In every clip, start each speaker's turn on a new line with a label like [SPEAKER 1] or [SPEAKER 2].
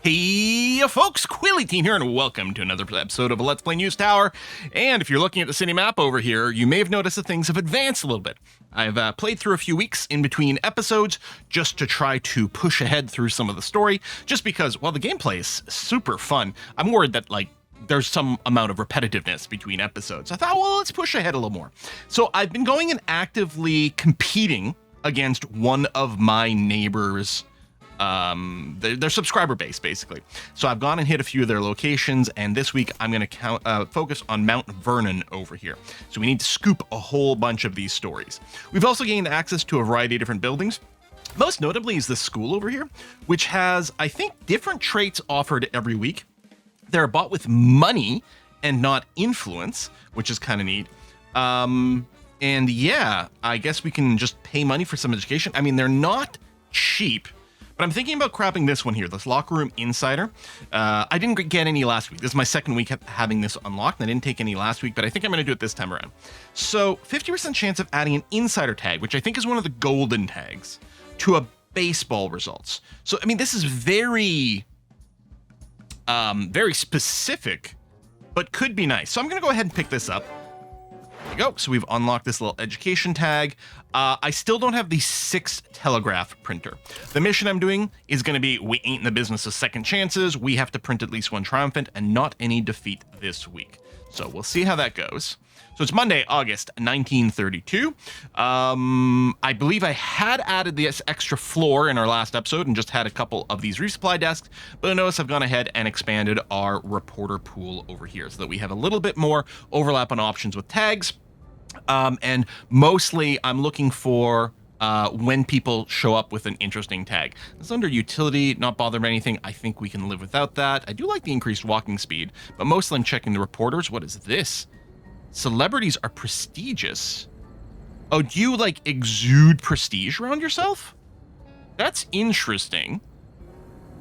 [SPEAKER 1] Hey folks, Quilly18 here, and welcome to another episode of Let's Play News Tower. And if you're looking at the city map over here, you may have noticed that things have advanced a little bit. I've played through a few weeks in between episodes just to try to push ahead through some of the story, just because, well, the gameplay is super fun. I'm worried that, there's some amount of repetitiveness between episodes. I thought, well, let's push ahead a little more. So I've been going and actively competing against one of my neighbors' their subscriber base, basically. So I've gone and hit a few of their locations, and this week I'm going to focus on Mount Vernon over here. So we need to scoop a whole bunch of these stories. We've also gained access to a variety of different buildings. Most notably is this school over here, which has, I think, different traits offered every week. They're bought with money and not influence, which is kind of neat. And yeah, I guess we can just pay money for some education. I mean, they're not cheap. But I'm thinking about crapping this one here, this Locker Room Insider. I didn't get any last week. This is my second week having this unlocked, and I didn't take any last week, but I think I'm going to do it this time around. So 50% chance of adding an Insider tag, which I think is one of the golden tags, to a baseball results. So, I mean, this is very specific, but could be nice. So I'm going to go ahead and pick this up. There we go. So we've unlocked this little education tag. I still don't have the 6th telegraph printer. The mission I'm doing is going to be, we ain't in the business of second chances. We have to print at least one triumphant and not any defeat this week. So we'll see how that goes. So it's Monday, August 1932. I believe I had added this extra floor in our last episode and just had a couple of these resupply desks, but notice I've gone ahead and expanded our reporter pool over here so that we have a little bit more overlap on options with tags. And mostly I'm looking for when people show up with an interesting tag. It's under utility, not bother by anything. I think we can live without that. I do like the increased walking speed, but mostly I'm checking the reporters. What is this? Celebrities are prestigious. Oh, do you exude prestige around yourself? That's interesting.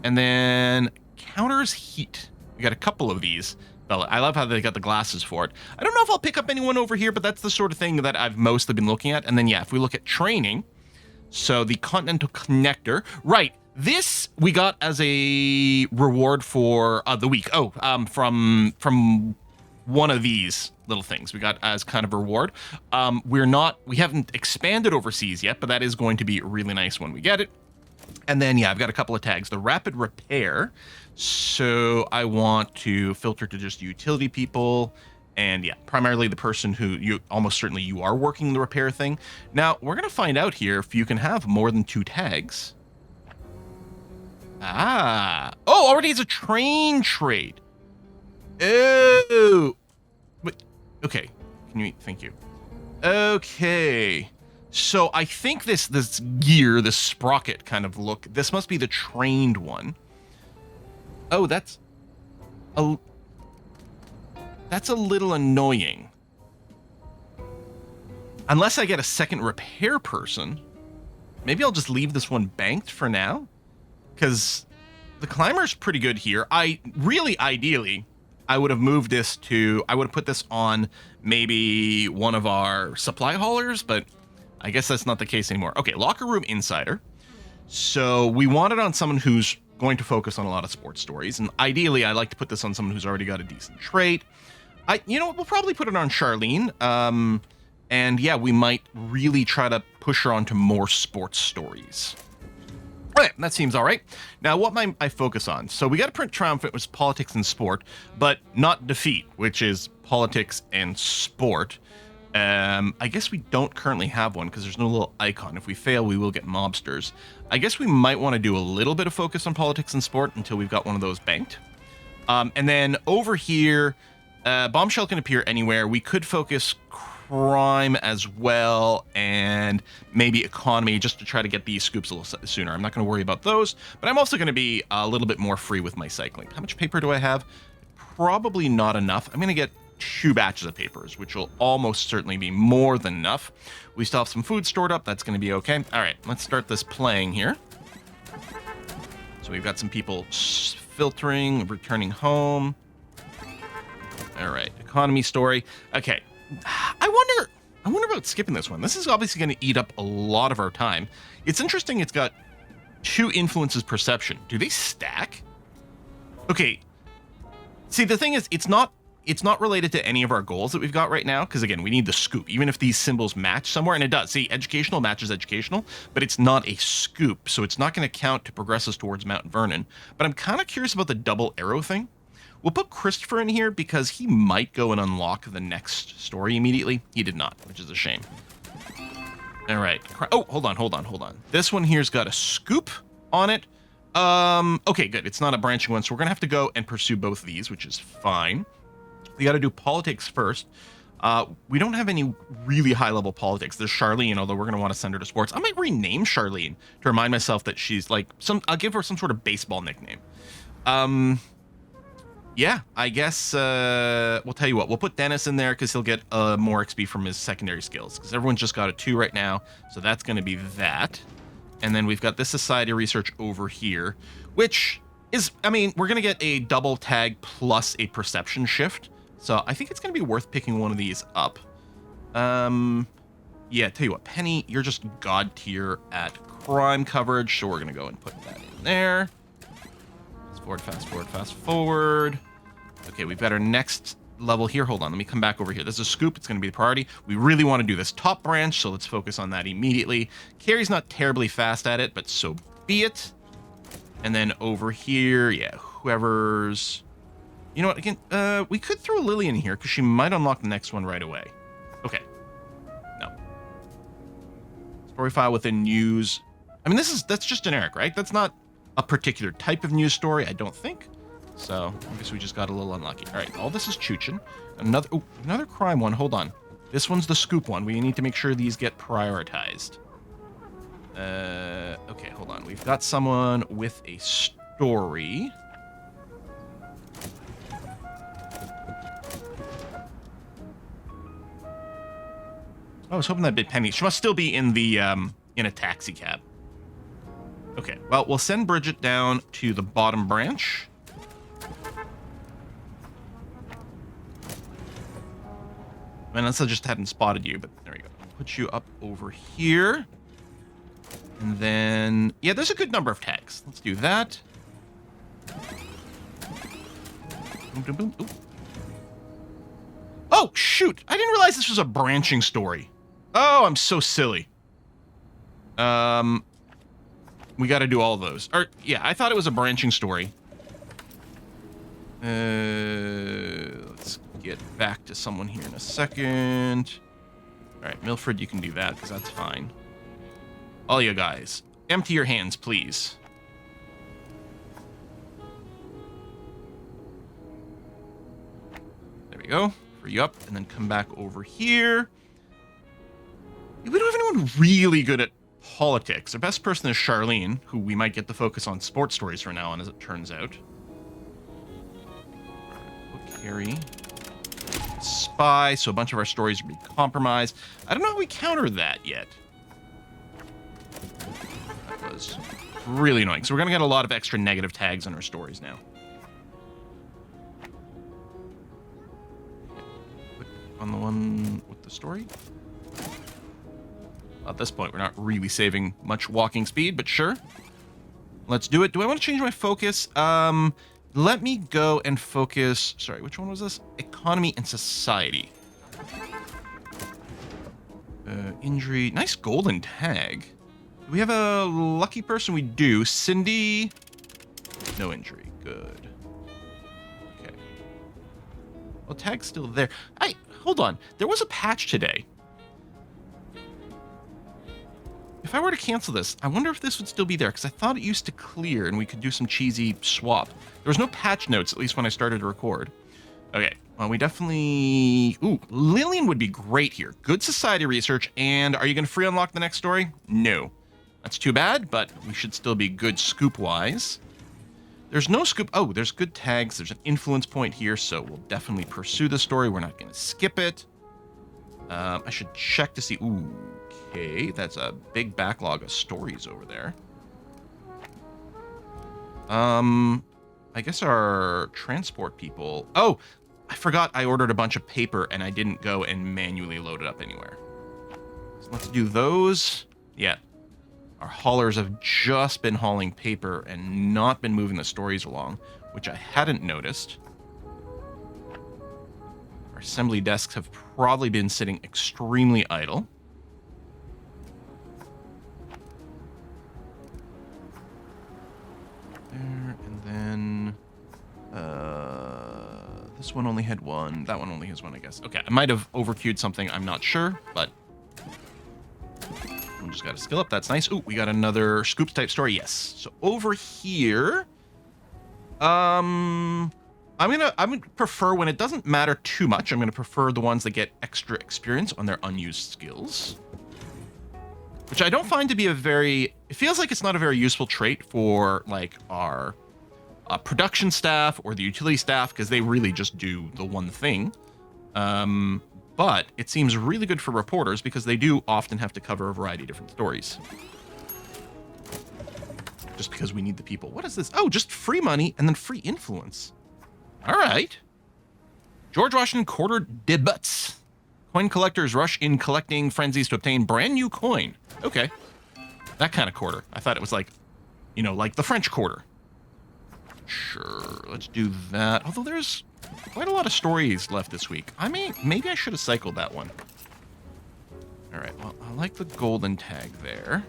[SPEAKER 1] And then counters heat. We got a couple of these. I love how they got the glasses for it. I don't know if I'll pick up anyone over here, but that's the sort of thing that I've mostly been looking at. And then, yeah, if we look at training, so the Continental Connector, right, this we got as a reward for the week. Oh, from one of these little things we got as kind of a reward. We haven't expanded overseas yet, but that is going to be really nice when we get it. And then, yeah, I've got a couple of tags. The rapid repair. So I want to filter to just utility people. And yeah, primarily the person who you are working the repair thing. Now, we're going to find out here if you can have more than 2 tags. Oh, already it's a train trade. Oh, but okay. Thank you. Okay. So I think this gear, this sprocket kind of look, this must be the trained one. Oh, that's a little annoying. Unless I get a second repair person, maybe I'll just leave this one banked for now, because the climber's pretty good here. Ideally, I would have moved this I would have put this on maybe one of our supply haulers, but I guess that's not the case anymore. Okay, Locker Room Insider. So we want it on someone who's going to focus on a lot of sports stories, and ideally, I like to put this on someone who's already got a decent trait. We'll probably put it on Charlene. And yeah, we might really try to push her onto more sports stories. All right, that seems all right. Now, what might I focus on? So we got to print triumphant, which is politics and sport, but not defeat, which is politics and sport. I guess we don't currently have one because there's no little icon. If we fail, we will get mobsters. I guess we might want to do a little bit of focus on politics and sport until we've got one of those banked. And then over here, bombshell can appear anywhere. We could focus crime as well, and maybe economy, just to try to get these scoops a little sooner. I'm not going to worry about those, but I'm also going to be a little bit more free with my cycling. How much paper do I have? Probably not enough. I'm going to get 2 batches of papers, which will almost certainly be more than enough. We still have some food stored up. That's going to be okay. All right, let's start this playing here. So we've got some people filtering, returning home. All right, economy story. Okay, I wonder about skipping this one. This is obviously going to eat up a lot of our time. It's interesting. It's got 2 influences perception. Do they stack? Okay. See, the thing is, it's not related to any of our goals that we've got right now, because again, we need the scoop, even if these symbols match somewhere, and it does. See, educational matches educational, but it's not a scoop, so it's not going to count to progress us towards Mount Vernon. But I'm kind of curious about the double arrow thing. We'll put Christopher in here because he might go and unlock the next story immediately. He did not, which is a shame. All right. Oh, hold on. This one here's got a scoop on it. Okay, good. It's not a branching one, so we're going to have to go and pursue both of these, which is fine. We got to do politics first. We don't have any really high-level politics. There's Charlene, although we're going to want to send her to sports. I might rename Charlene to remind myself that she's like I'll give her some sort of baseball nickname. Yeah, I guess we'll tell you what. We'll put Dennis in there because he'll get more XP from his secondary skills, because everyone's just got a 2 right now. So that's going to be that. And then we've got this society research over here, which is, I mean, we're going to get a double tag plus a perception shift. So I think it's going to be worth picking one of these up. Yeah, tell you what, Penny, you're just god tier at crime coverage. So we're going to go and put that in there. Fast forward. Okay, we've got our next level here. Hold on, let me come back over here. This is a scoop. It's going to be the priority. We really want to do this top branch, so let's focus on that immediately. Carrie's not terribly fast at it, but so be it. And then over here, yeah, whoever's... You know what, again, we could throw Lily in here, because she might unlock the next one right away. Okay. No. Story file within news. I mean, that's just generic, right? That's not a particular type of news story, I don't think. So I guess we just got a little unlucky. All right, all this is Chuchin. Another crime one. Hold on. This one's the scoop one. We need to make sure these get prioritized. Okay, hold on. We've got someone with a story. I was hoping that bit Penny. She must still be in the in a taxi cab. Okay, well, we'll send Bridget down to the bottom branch. Unless I just hadn't spotted you, but there we go. Put you up over here. And then, yeah, there's a good number of tags. Let's do that. Boom, boom, boom. Ooh. Oh, shoot. I didn't realize this was a branching story. Oh, I'm so silly. We got to do all those. Or, yeah, I thought it was a branching story. Let's get back to someone here in a second. All right, Milford, you can do that because that's fine. All you guys, empty your hands, please. There we go. Free you up, and then come back over here. We don't have anyone really good at politics. The best person is Charlene, who we might get the focus on sports stories from now on, as it turns out. We'll carry spy, so a bunch of our stories will be compromised. I don't know how we counter that yet. That was really annoying. So we're going to get a lot of extra negative tags on our stories now. Click on the one with the story. At this point, we're not really saving much walking speed, but sure. Let's do it. Do I want to change my focus? Let me go and focus... Sorry, which one was this? Economy and society. Injury. Nice golden tag. Do we have a lucky person? We do. Cindy. No injury. Good. Okay. Well, tag's still there. Hold on. There was a patch today. If I were to cancel this, I wonder if this would still be there, because I thought it used to clear and we could do some cheesy swap. There was no patch notes, at least when I started to record. Okay, well, we definitely... Ooh, Lillian would be great here. Good society research, and are you going to free unlock the next story? No. That's too bad, but we should still be good scoop-wise. There's no scoop... Oh, there's good tags. There's an influence point here, so we'll definitely pursue the story. We're not going to skip it. I should check to see... Ooh, okay. That's a big backlog of stories over there. I guess our transport people... Oh, I forgot I ordered a bunch of paper and I didn't go and manually load it up anywhere. So let's do those. Yeah. Our haulers have just been hauling paper and not been moving the stories along, which I hadn't noticed. Our assembly desks have probably been sitting extremely idle. There, and then this one only had one. That one only has one, I guess. Okay, I might have overqueued something. I'm not sure, but we just got to skill up. That's nice. Ooh, we got another scoops type story. Yes. So over here, I would prefer when it doesn't matter too much. I'm going to prefer the ones that get extra experience on their unused skills, which I don't find to be it feels like it's not a very useful trait for like our production staff or the utility staff, because they really just do the one thing. But it seems really good for reporters because they do often have to cover a variety of different stories. Just because we need the people. What is this? Oh, just free money and then free influence. All right. George Washington quarter debuts. Coin collectors rush in collecting frenzies to obtain brand new coin. Okay. That kind of quarter. I thought it was like, like the French quarter. Sure, let's do that. Although there's quite a lot of stories left this week. Maybe I should have cycled that one. All right, well, I like the golden tag there.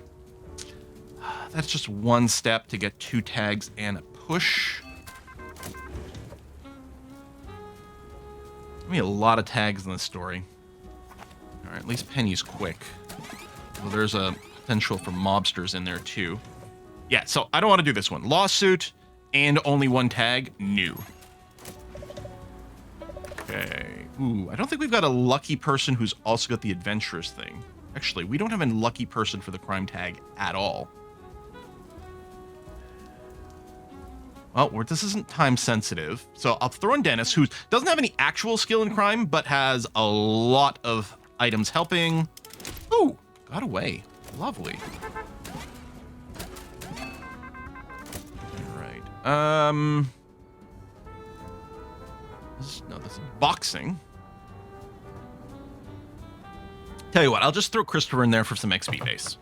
[SPEAKER 1] That's just one step to get 2 tags and a push. I mean, a lot of tags in this story. All right, at least Penny's quick. Well, there's a potential for mobsters in there too. Yeah, so I don't want to do this one. Lawsuit and only 1 tag, new. Okay. Ooh, I don't think we've got a lucky person who's also got the adventurous thing. Actually, we don't have a lucky person for the crime tag at all. Well, this isn't time sensitive, so I'll throw in Dennis, who doesn't have any actual skill in crime, but has a lot of items helping. Ooh, got away. Lovely. This is boxing. Tell you what, I'll just throw Christopher in there for some XP base.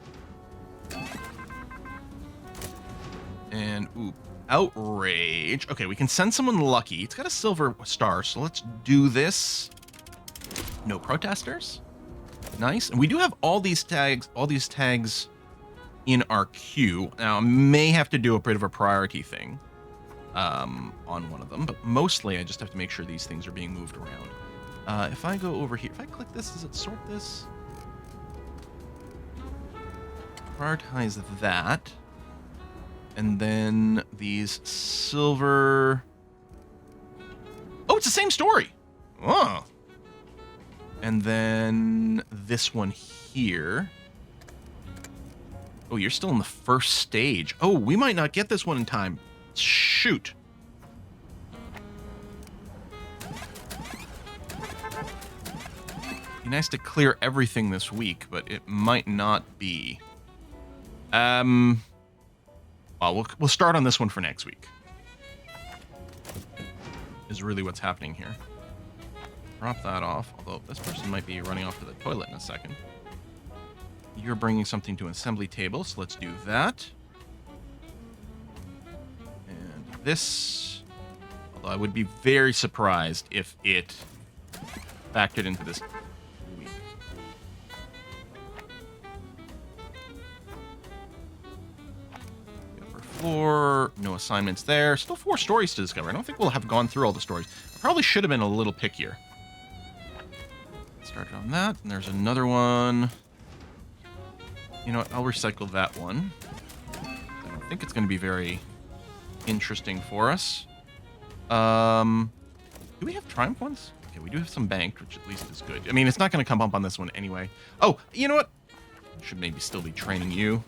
[SPEAKER 1] And, ooh, outrage. Okay, we can send someone lucky. It's got a silver star, so let's do this. No protesters. Nice. And we do have all these tags in our queue. Now, I may have to do a bit of a priority thing on one of them, but mostly I just have to make sure these things are being moved around. If I go over here, if I click this, does it sort this? Prioritize that. And then these silver... Oh, it's the same story! Oh. And then this one here. Oh, you're still in the first stage. Oh, we might not get this one in time. Shoot. Be nice to clear everything this week, but it might not be. Well, we'll start on this one for next week. Is really what's happening here. Drop that off, although this person might be running off to the toilet in a second. You're bringing something to an assembly table, so let's do that. And this, although I would be very surprised if it factored into this week. The upper floor, no assignments there. Still 4 stories to discover. I don't think we'll have gone through all the stories. I probably should have been a little pickier. Started on that, and there's another one. You know what, I'll recycle that one. I don't think it's going to be very interesting for us. Do we have Triumph ones? Okay, we do have some banked, which at least is good. I mean, it's not going to come up on this one anyway. Oh, you know what? Should maybe still be training you.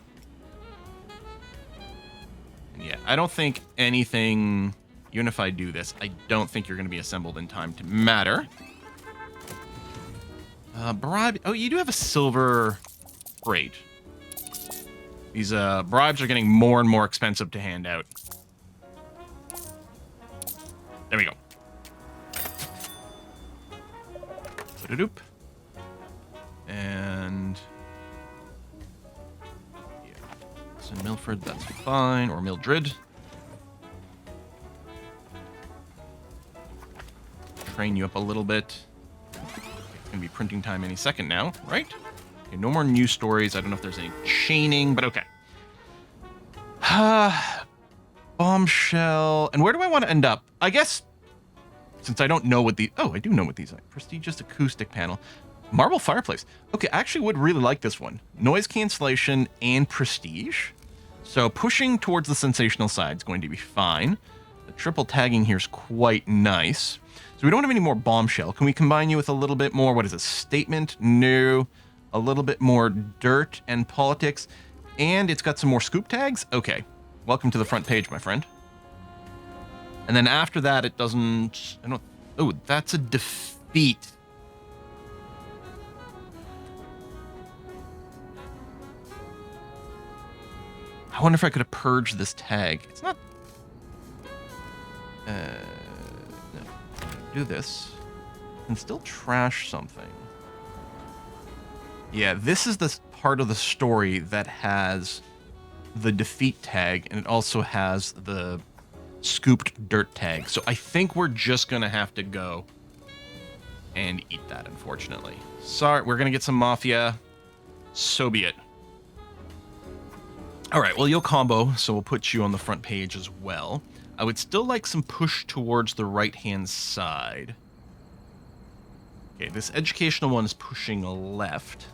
[SPEAKER 1] And yeah, I don't think anything... Even if I do this, I don't think you're going to be assembled in time to matter. Bribe. Oh, you do have a silver. Great. These bribes are getting more and more expensive to hand out. There we go. Doop. And yeah. Alfred, that's fine. Or Mildred. Train you up a little bit. It's going to be printing time any second now, right? Okay, no more news stories. I don't know if there's any chaining, but okay. Bombshell. And where do I want to end up? I guess, since I don't know what the... Oh, I do know what these are. Prestigious acoustic panel. Marble fireplace. Okay, I actually would really like this one. Noise cancellation and prestige. So pushing towards the sensational side is going to be fine. The triple tagging here is quite nice. So we don't have any more bombshell. Can we combine you with a little bit more, what is a statement? No. A little bit more dirt and politics. And it's got some more scoop tags? Okay. Welcome to the front page, my friend. And then after that, it doesn't... I don't... Oh, that's a defeat. I wonder if I could have purged this tag. It's not... no. Do this. And still trash something. Yeah, this is the part of the story that has the defeat tag, and it also has the scooped dirt tag. So I think we're just going to have to go and eat that, unfortunately. Sorry, we're going to get some Mafia. So be it. All right, well, you'll combo, so we'll put you on the front page as well. I would still like some push towards the right-hand side. Okay, this educational one is pushing left.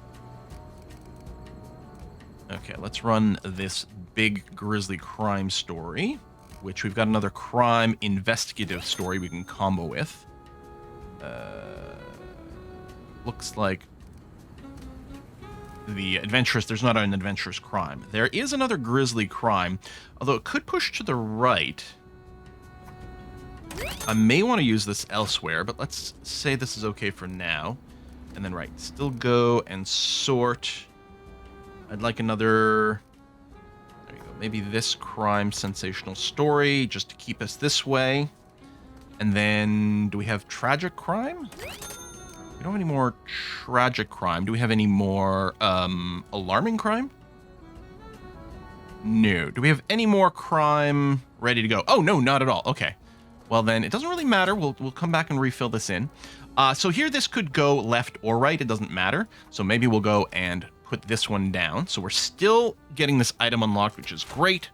[SPEAKER 1] Okay, let's run this big grisly crime story, which we've got another crime investigative story we can combo with. Looks like the adventurous, there's not an adventurous crime. There is another grisly crime, although it could push to the right. I may want to use this elsewhere, but let's say this is okay for now. And then, right, still go and sort. I'd like another, there you go, maybe this crime sensational story, just to keep us this way. And then, do we have tragic crime? We don't have any more tragic crime. Do we have any more alarming crime? No. Do we have any more crime ready to go? Oh, no, not at all. Okay. Well, then, it doesn't really matter. We'll come back and refill this in. So here, this could go left or right. It doesn't matter. So maybe we'll go and put this one down. So we're still getting this item unlocked, which is great.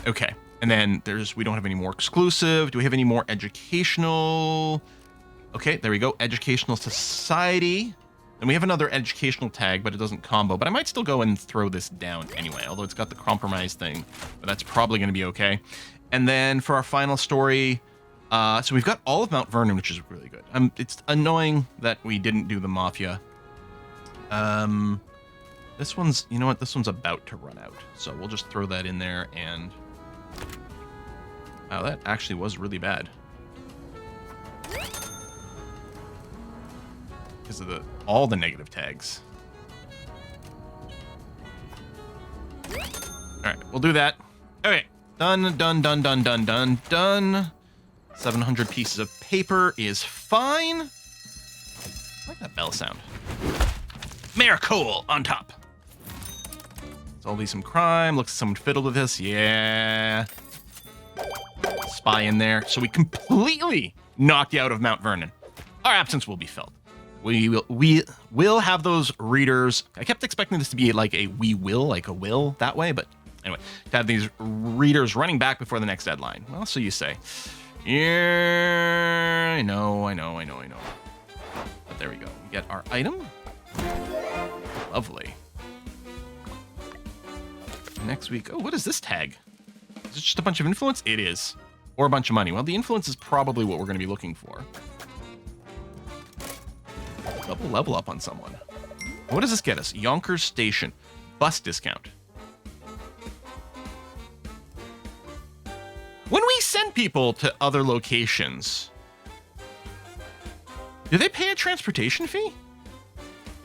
[SPEAKER 1] Okay. And then we don't have any more exclusive. Do we have any more educational? Okay, there we go. Educational society. And we have another educational tag, but it doesn't combo. But I might still go and throw this down anyway, although it's got the compromise thing. But that's probably going to be okay. And then for our final story, so we've got all of Mount Vernon, which is really good. It's annoying that we didn't do the Mafia. This one's, you know what? This one's about to run out. So we'll just throw that in there and... Wow, that actually was really bad. Because of all the negative tags. Alright, we'll do that. Okay. Done, done, done, done, done, done, done. 700 pieces of paper is fine. I like that bell sound. Mayor Cole on top. Solve some crime. Looks like someone fiddled with this. Yeah. Spy in there. So we completely knocked you out of Mount Vernon. Our absence will be felt. We will have those readers. I kept expecting this to be like a will that way, but anyway, to have these readers running back before the next deadline. Well, so you say. Yeah, I know. But there we go. We get our item. Lovely. Next week. Oh, what is this tag? Is it just a bunch of influence? It is. Or a bunch of money. Well, the influence is probably what we're going to be looking for. Double level up on someone. What does this get us? Yonkers Station. Bus discount. When we send people to other locations, do they pay a transportation fee?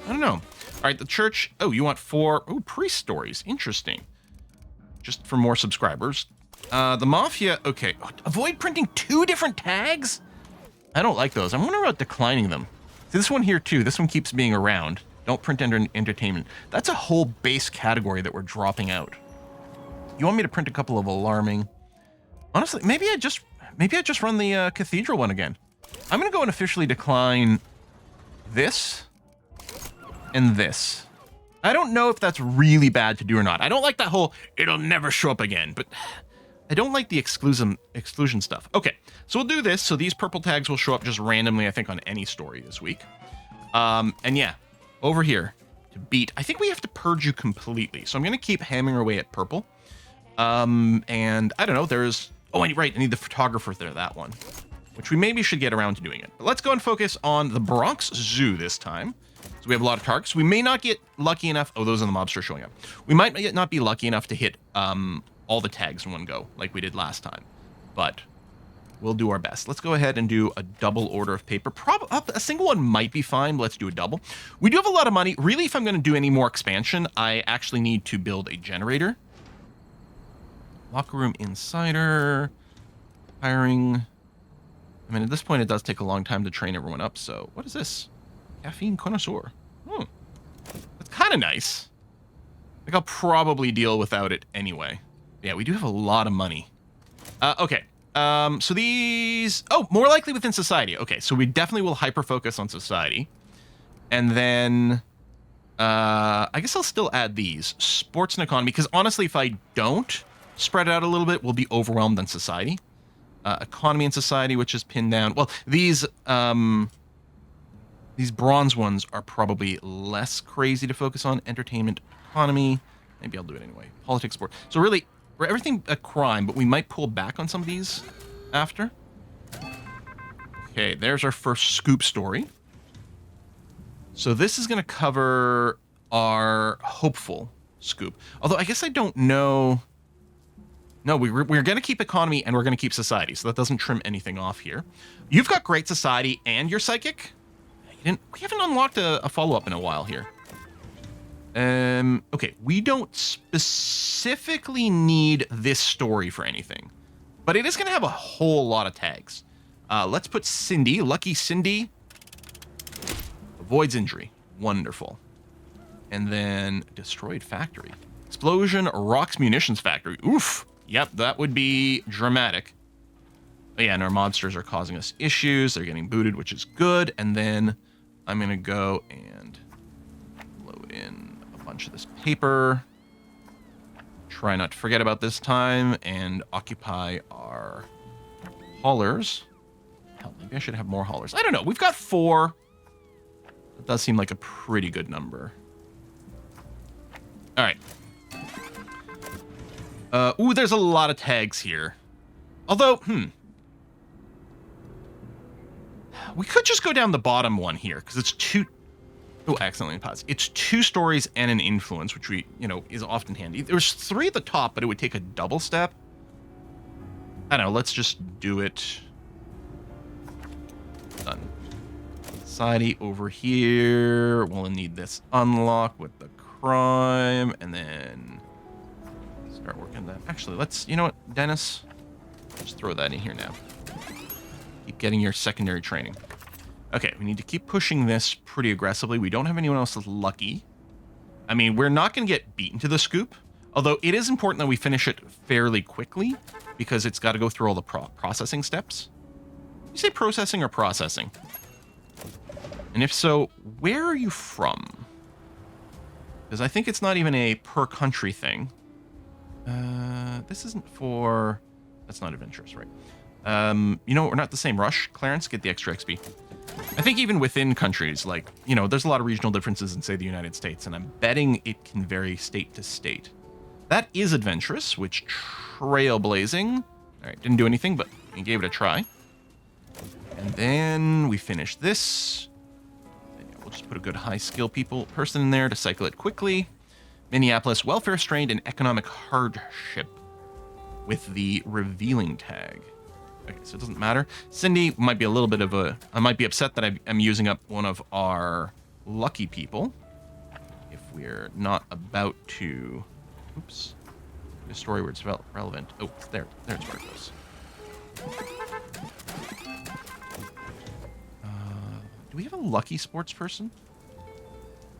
[SPEAKER 1] I don't know. All right, the church. Oh, you want 4 priest stories. Interesting. Just for more subscribers. The Mafia. Okay. Avoid printing 2 different tags? I don't like those. I'm wondering about declining them. See, this one here, too. This one keeps being around. Don't print under entertainment. That's a whole base category that we're dropping out. You want me to print a couple of alarming? Honestly, maybe I just run the cathedral one again. I'm gonna go and officially decline this and this. I don't know if that's really bad to do or not. I don't like that whole it'll never show up again, but I don't like the exclusion stuff. Okay, so we'll do this. So these purple tags will show up just randomly, I think, on any story this week. And yeah, over here to beat. I think we have to purge you completely. So I'm gonna keep hammering away at purple. And I don't know. There's right. I need the photographer there. That one, which we maybe should get around to doing it. But let's go and focus on the Bronx Zoo this time. So we have a lot of targets. We may not get lucky enough. Oh, those are the mobsters showing up. We might not be lucky enough to hit all the tags in one go like we did last time, but we'll do our best. Let's go ahead and do a double order of paper. A single one might be fine, but let's do a double. We do have a lot of money. Really, if I'm going to do any more expansion, I actually need to build a generator. Locker room insider. Hiring. I mean, at this point, it does take a long time to train everyone up. So what is this? Caffeine connoisseur. That's kind of nice. Like, I'll probably deal without it anyway. Yeah, we do have a lot of money. Okay. So these... Oh, more likely within society. Okay, so we definitely will hyper-focus on society. And then... I guess I'll still add these. Sports and economy. Because honestly, if I don't spread it out a little bit, we'll be overwhelmed on society. Economy and society, which is pinned down. Well, these bronze ones are probably less crazy to focus on. Entertainment, economy. Maybe I'll do it anyway. Politics, sport. So really, for everything a crime, but we might pull back on some of these after. Okay, there's our first scoop story. So this is going to cover our hopeful scoop. Although I guess I don't know. No, we're going to keep economy and we're going to keep society. So that doesn't trim anything off here. You've got great society and you're psychic. We haven't unlocked a follow-up in a while here. Okay, we don't specifically need this story for anything, but it is going to have a whole lot of tags. Let's put Cindy, lucky Cindy, avoids injury. Wonderful. And then destroyed factory. Explosion rocks munitions factory. Oof. Yep, that would be dramatic. But yeah, and our mobsters are causing us issues. They're getting booted, which is good. And then I'm going to go and load in a bunch of this paper. Try not to forget about this time and occupy our haulers. Hell, maybe I should have more haulers. I don't know. We've got 4. That does seem like a pretty good number. All right. Ooh, there's a lot of tags here. Although, we could just go down the bottom one here, because it's 2... Oh, I accidentally paused. It's 2 stories and an influence, which is often handy. There's 3 at the top, but it would take a double step. I don't know, let's just do it. Done. Society over here. We'll need this unlock with the crime, and then... start working that. Actually, let's, you know what, Dennis? Just throw that in here now. Keep getting your secondary training. Okay, we need to keep pushing this pretty aggressively. We don't have anyone else that's lucky. I mean, we're not going to get beaten to the scoop, although it is important that we finish it fairly quickly because it's got to go through all the processing steps. You say processing or processing? And if so, where are you from? Because I think it's not even a per country thing. This isn't for... That's not adventurous, right? We're not the same. Rush, Clarence, get the extra XP. I think even within countries, like, there's a lot of regional differences in, say, the United States, and I'm betting it can vary state to state. That is adventurous, which trailblazing. All right, didn't do anything, but we gave it a try. And then we finish this. And we'll just put a good high skill person in there to cycle it quickly. Minneapolis, welfare strained and economic hardship with the revealing tag. Okay, so it doesn't matter. Cindy might be a little bit of I might be upset that I'm using up one of our lucky people. If we're not about to... Oops. The story where it's relevant. Oh, there's where it goes. Do we have a lucky sports person?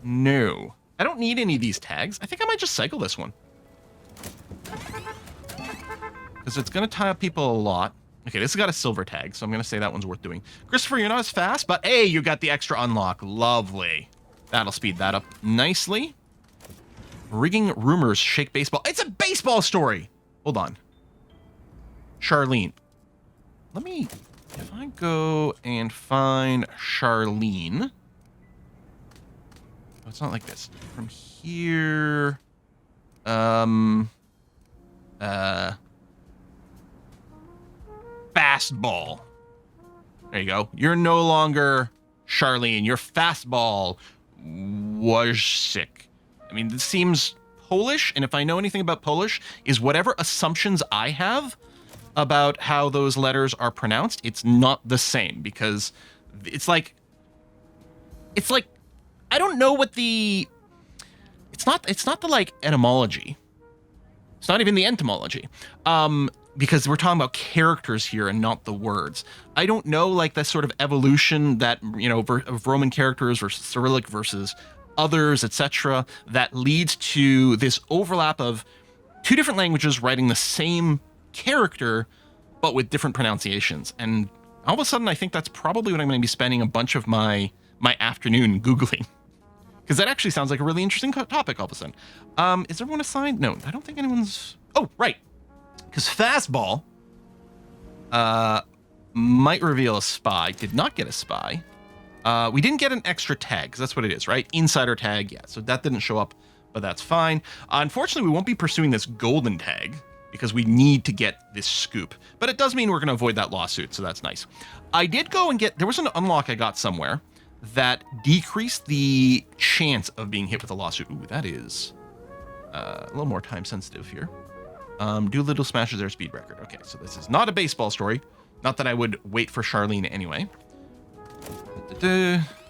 [SPEAKER 1] No. I don't need any of these tags. I think I might just cycle this one. because it's going to tie up people a lot. Okay, this has got a silver tag, so I'm going to say that one's worth doing. Christopher, you're not as fast, but hey, you got the extra unlock. Lovely. That'll speed that up nicely. Rigging rumors shake baseball. It's a baseball story. Hold on. Charlene. Let me, if I go and find Charlene. Oh, it's not like this. From here. Fastball. There you go. You're no longer Charlene. Your fastball was sick. I mean, this seems Polish, and if I know anything about Polish, is whatever assumptions I have about how those letters are pronounced, it's not the same, because it's like I don't know what the it's not the like etymology. It's not even the entomology. Because we're talking about characters here and not the words. I don't know, like, the sort of evolution that, you know, of Roman characters versus Cyrillic versus others, etc., that leads to this overlap of two different languages writing the same character, but with different pronunciations. And all of a sudden, I think that's probably what I'm going to be spending a bunch of my afternoon Googling. Because that actually sounds like a really interesting topic all of a sudden. Is everyone assigned? No, I don't think anyone's... Oh, right. Because fastball might reveal a spy. Did not get a spy. We didn't get an extra tag, because that's what it is, right? Insider tag, yeah. So that didn't show up, but that's fine. Unfortunately, we won't be pursuing this golden tag, because we need to get this scoop. But it does mean we're going to avoid that lawsuit, so that's nice. I did go and get... There was an unlock I got somewhere that decreased the chance of being hit with a lawsuit. Ooh, that is a little more time sensitive here. Doolittle smashes their speed record. Okay, so this is not a baseball story. Not that I would wait for Charlene anyway.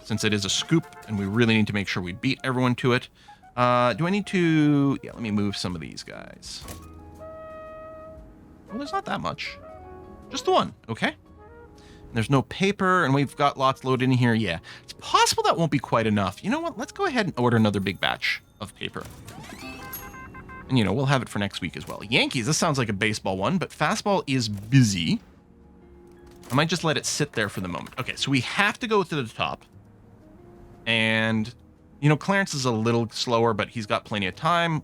[SPEAKER 1] Since it is a scoop, and we really need to make sure we beat everyone to it. Do I need to... Yeah, let me move some of these guys. Well, there's not that much. Just the one, okay? And there's no paper, and we've got lots loaded in here. Yeah, it's possible that won't be quite enough. You know what? Let's go ahead and order another big batch of paper. And, you know, we'll have it for next week as well. Yankees, this sounds like a baseball one, but fastball is busy. I might just let it sit there for the moment. Okay, so we have to go to the top. And, you know, Clarence is a little slower, but he's got plenty of time.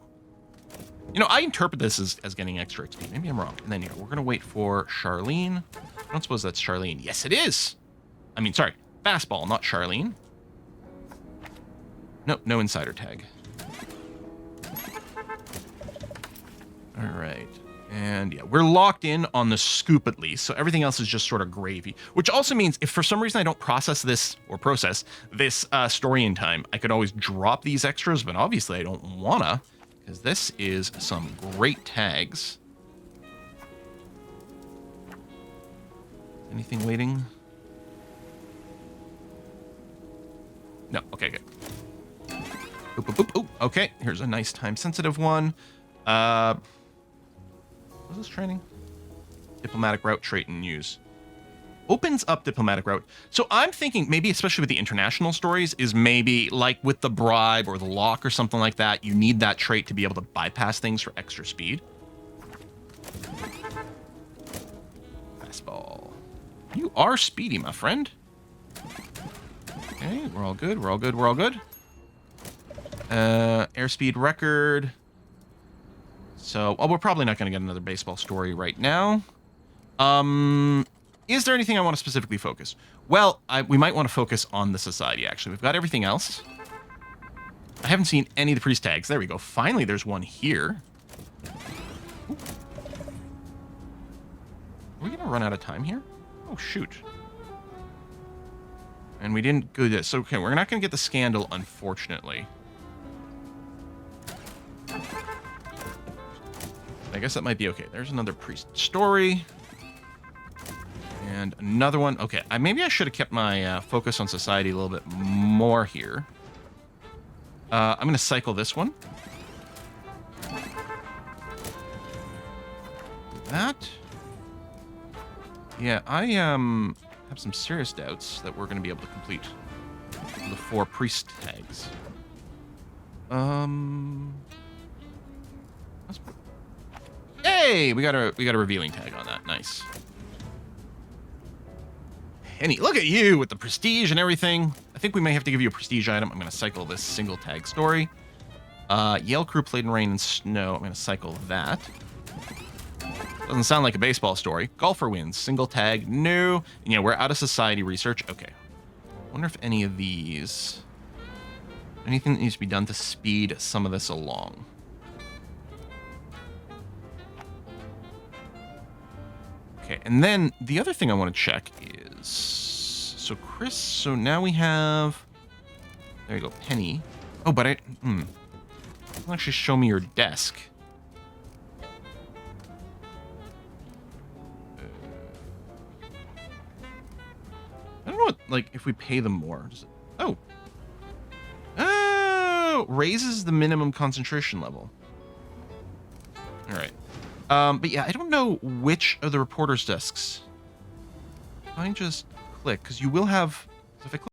[SPEAKER 1] You know, I interpret this as getting extra XP. Maybe I'm wrong. And then, you know, we're going to wait for Charlene. I don't suppose that's Charlene. Yes, it is. I mean, sorry, fastball, not Charlene. Nope, no insider tag. All right. And yeah, we're locked in on the scoop at least. So everything else is just sort of gravy, which also means if for some reason I don't process this story in time, I could always drop these extras, but obviously I don't wanna, because this is some great tags. Anything waiting? No, okay, good. Boop, boop, boop. Oh, okay, here's a nice time-sensitive one. What's this training? Diplomatic route trait and use. Opens up diplomatic route. So I'm thinking maybe, especially with the international stories, is maybe like with the bribe or the lock or something like that, you need that trait to be able to bypass things for extra speed. Fastball. You are speedy, my friend. Okay, we're all good. We're all good. We're all good. Airspeed record. So, well, we're probably not going to get another baseball story right now. Is there anything I want to specifically focus? Well, we might want to focus on the society, actually. We've got everything else. I haven't seen any of the priest tags. There we go. Finally, there's one here. Ooh. Are we going to run out of time here? Oh, shoot. And we didn't do this. Okay, we're not going to get the scandal, unfortunately. I guess that might be okay. There's another priest story. And another one. Okay, maybe I should have kept my focus on society a little bit more here. I'm going to cycle this one. That. Yeah, I have some serious doubts that we're going to be able to complete the 4 priest tags. Hey, we got a revealing tag on that. Nice. Penny, look at you with the prestige and everything. I think we may have to give you a prestige item. I'm going to cycle this single tag story. Yale crew played in rain and snow. I'm going to cycle that. Doesn't sound like a baseball story. Golfer wins. Single tag. No. Yeah, we're out of society research. Okay. Wonder if any of these... anything that needs to be done to speed some of this along. Okay, and then the other thing I want to check is... so Chris, so now we have... there you go, Penny. Oh, but it'll actually show me your desk. I don't know what, like, if we pay them more. Oh. Oh, raises the minimum concentration level. All right. But yeah, I don't know which of the reporter's desks. I just click, because you will have, if I click